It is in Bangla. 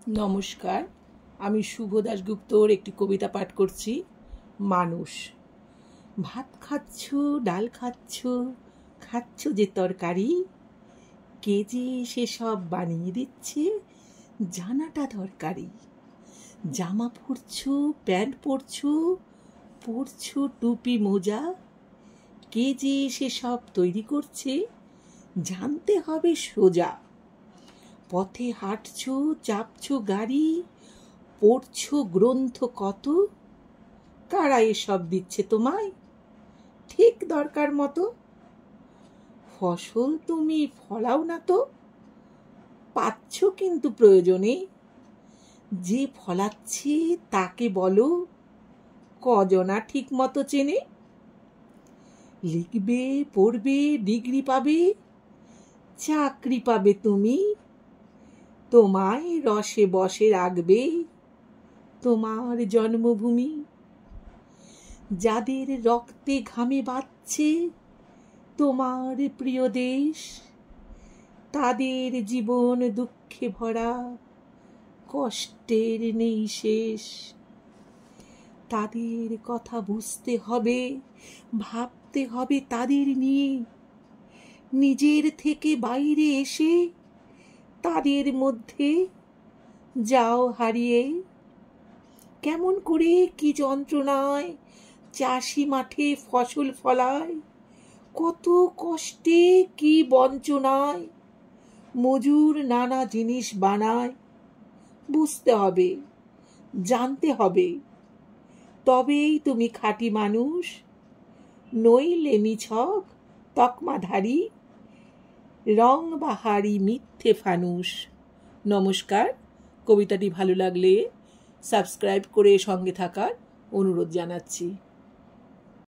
নমস্কার, আমি শুভ দাশগুপ্তর একটি কবিতা পাঠ করছি। মানুষ। ভাত খাচ্ছ, ডাল খাচ্ছ, খাচ্ছ যে তরকারি, কে যে সেসব বানিয়ে দিচ্ছে জানাটা দরকারি। জামা পরছো, প্যান্ট পরছো, পরছো টুপি মোজা, কে যে সেসব তৈরি করছে জানতে হবে সোজা। পথে হাঁটছো, চাপছো গাড়ি, পড়ছো গ্রন্থ কত, কারা এসব দিচ্ছে তোমায় ঠিক দরকার মতো? ফসল তুমি ফলাও না তো, পাচ্ছ কিন্তু প্রয়োজনে, যে ফলাচ্ছে তাকে বলো কজনা ঠিক মতো চেনে। লিখবে, পড়বে, ডিগ্রি পাবে, চাকরি পাবে তুমি, তোমায় রসে বসে রাখবে তোমার জন্মভূমি। যাদের রক্তে ঘামে বাঁচছে তোমার প্রিয় দেশ, তাদের জীবন দুঃখে ভরা, কষ্টের নেই শেষ। তাদের কথা বুঝতে হবে, ভাবতে হবে তাদের নিয়ে, নিজের থেকে বাইরে এসে তাদের মধ্যে যাও হারিয়ে। কেমন করে কি যন্ত্রণায় চাষি মাঠে ফসল ফলায়, কত কষ্টে কি বঞ্চনায় মজুর নানা জিনিস বানায়। বুঝতে হবে, জানতে হবে, তবেই তুমি খাঁটি মানুষ, নইলে নিছক তকমাধারী, রং বাহারি মিথ্যে ফানুষ। নমস্কার, কবিতাটি ভালো লাগলে সাবস্ক্রাইব করে সঙ্গে থাকার অনুরোধ জানাচ্ছি।